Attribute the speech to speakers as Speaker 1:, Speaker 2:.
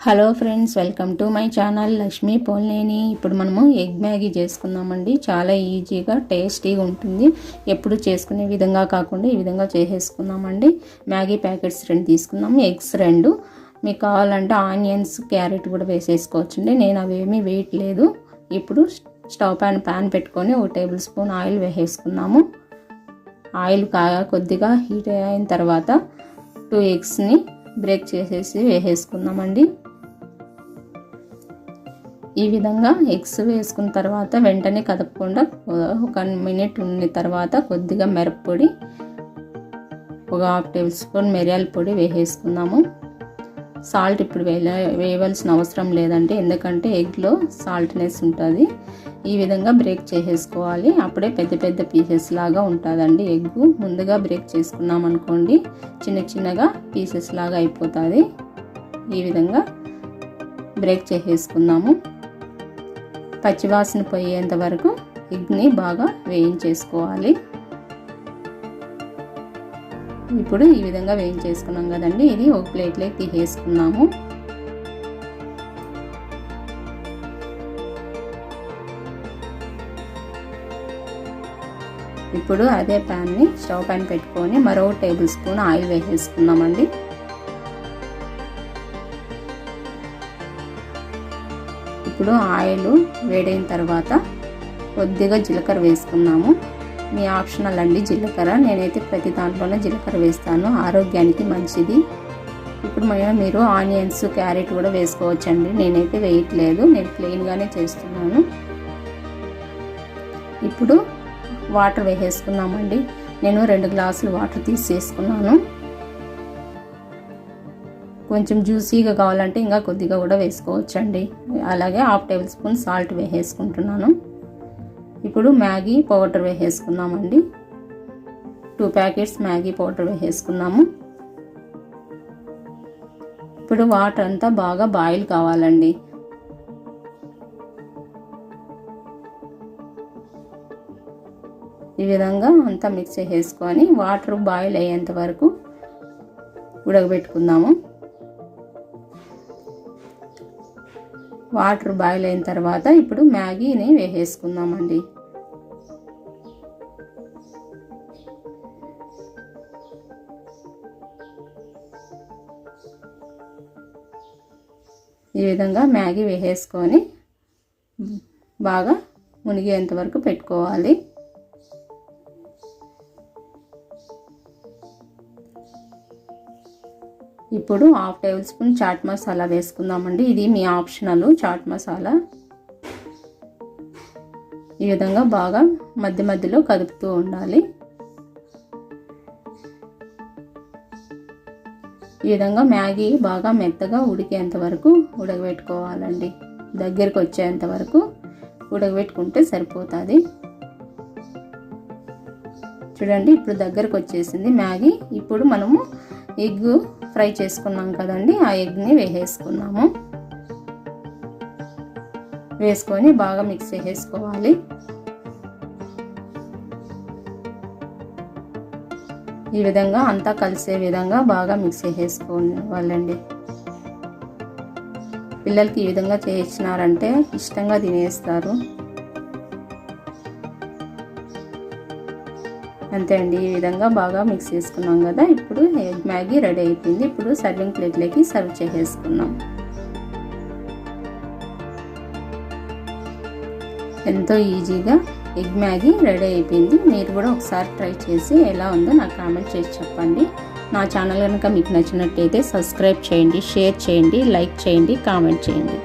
Speaker 1: Hello friends, welcome to my channel Lakshmi Polneni. ఇప్పుడు మనము egg Maggi చేసుకుందామండి. చాలా ఈజీగా టేస్టీగా ఉంటుంది. ఎప్పుడు చేసుకునే విధంగా కాకుండా ఈ విధంగా చేసేసుకుందామండి. మ్యాగీ ప్యాకెట్స్ 2 తీసుకుందాము, ఎగ్స్ 2. మీకు కావాలంటే ఆనియన్స్, క్యారెట్ కూడా వేసేసుకోవచ్చండి. నేను అవేమీ వేయట్లేదు. ఇప్పుడు స్టవ్ ప్యాన్ పెట్టుకొని 1 టేబుల్ స్పూన్ ఆయిల్ వేసేసుకున్నాము. ఆయిల్ కొద్దిగా హీట్ అయిన తర్వాత 2 ఎగ్స్ని బ్రేక్ చేసేసి వేసేసుకుందామండి. ఈ విధంగా ఎగ్స్ వేసుకున్న తర్వాత వెంటనే కదపకుండా 1 మినిట్ ఉన్న తర్వాత కొద్దిగా మిరప్పొడి, 1/2 టేబుల్ స్పూన్ మిరియాల పొడి వేసేసుకుందాము. సాల్ట్ ఇప్పుడు వేయవలసిన అవసరం లేదండి, ఎందుకంటే ఎగ్లో సాల్ట్నెస్ ఉంటుంది. ఈ విధంగా బ్రేక్ చేసేసుకోవాలి. అప్పుడే పెద్ద పెద్ద పీసెస్ లాగా ఉంటుందండి. ఎగ్గు ముందుగా బ్రేక్ చేసుకున్నాం అనుకోండి, చిన్నగా పీసెస్ లాగా అయిపోతుంది. ఈ విధంగా బ్రేక్ చేసేసుకుందాము. పచ్చివాసన పోయేంత వరకు ఎగ్ని బాగా వేయించేసుకోవాలి. ఇప్పుడు ఈ విధంగా వేయించేసుకున్నాం కదండి, ఇది ఒక ప్లేట్లోకి తీసేసుకున్నాము. ఇప్పుడు అదే ప్యాన్ని స్టవ్ పైన పెట్టుకొని మరో 1 టేబుల్ స్పూన్ ఆయిల్ వేసేసుకున్నామండి. ఇప్పుడు ఆయిల్ వేడైన తర్వాత కొద్దిగా జీలకర్ర వేసుకున్నాము. మీ ఆప్షనల్ అండి జీలకర్ర. నేనైతే ప్రతి దాంట్లోనే జీలకర్ర వేస్తాను, ఆరోగ్యానికి మంచిది. ఇప్పుడు మీరు ఆనియన్స్, క్యారెట్ కూడా వేసుకోవచ్చండి. నేనైతే వేయట్లేదు, నేను ప్లెయిన్గానే చేస్తున్నాను. ఇప్పుడు వాటర్ వేసేసుకున్నామండి. నేను 2 గ్లాసులు వాటర్ తీసేసుకున్నాను. కొంచెం జ్యూసీగా కావాలంటే ఇంకా కొద్దిగా కూడా వేసుకోవచ్చండి. అలాగే 1/2 టేబుల్ స్పూన్ సాల్ట్ వేసేసుకుంటున్నాను. ఇప్పుడు మ్యాగీ పౌడర్ వేసేసుకున్నామండి. 2 ప్యాకెట్స్ మ్యాగీ పౌడర్ వేసేసుకున్నాము. ఇప్పుడు వాటర్ అంతా బాగా బాయిల్ కావాలండి. ఈ విధంగా అంతా మిక్స్ చేసేసుకొని వాటర్ బాయిల్ అయ్యేంత వరకు ఉడకబెట్టుకుందాము. వాటర్ బాయిల్ అయిన తర్వాత ఇప్పుడు మ్యాగీని వేసేసుకుందామండి. ఈ విధంగా మ్యాగీ వేసేసుకొని బాగా మునిగేంత వరకు పెట్టుకోవాలి. ఇప్పుడు 1/2 టేబుల్ స్పూన్ చాట్ మసాలా వేసుకుందామండి. ఇది మీ ఆప్షనల్ చాట్ మసాలా. ఈ విధంగా బాగా మధ్యలో కదుపుతూ ఉండాలి. ఈ విధంగా మ్యాగీ బాగా మెత్తగా ఉడికేంత వరకు ఉడకబెట్టుకోవాలండి. దగ్గరికి వచ్చేంత వరకు ఉడకబెట్టుకుంటే సరిపోతుంది. చూడండి, ఇప్పుడు దగ్గరకు వచ్చేసింది మ్యాగీ. ఇప్పుడు మనము ఎగ్ ఫ్రై చేసుకున్నాం కదండి, ఆ ఎగ్ని వేసేసుకున్నాము. వేసుకొని బాగా మిక్స్ చేసేసుకోవాలి. ఈ విధంగా అంతా కలిసే విధంగా బాగా మిక్స్ చేసేసుకోవాలండి. పిల్లలకి ఈ విధంగా చేసినారంటే ఇష్టంగా తినేస్తారు. అంతే అండి, ఈ విధంగా బాగా మిక్స్ చేసుకున్నాం కదా. ఇప్పుడు ఎగ్ మ్యాగీ రెడీ అయిపోయింది. ఇప్పుడు సర్వింగ్ ప్లేట్లోకి సర్వ్ చేసేసుకున్నాం. ఎంతో ఈజీగా ఎగ్ మ్యాగీ రెడీ అయిపోయింది. మీరు కూడా ఒకసారి ట్రై చేసి ఎలా ఉందో నాకు కామెంట్ చేసి చెప్పండి. నా ఛానల్ కనుక మీకు నచ్చినట్టయితే సబ్స్క్రైబ్ చేయండి, షేర్ చేయండి, లైక్ చేయండి, కామెంట్ చేయండి.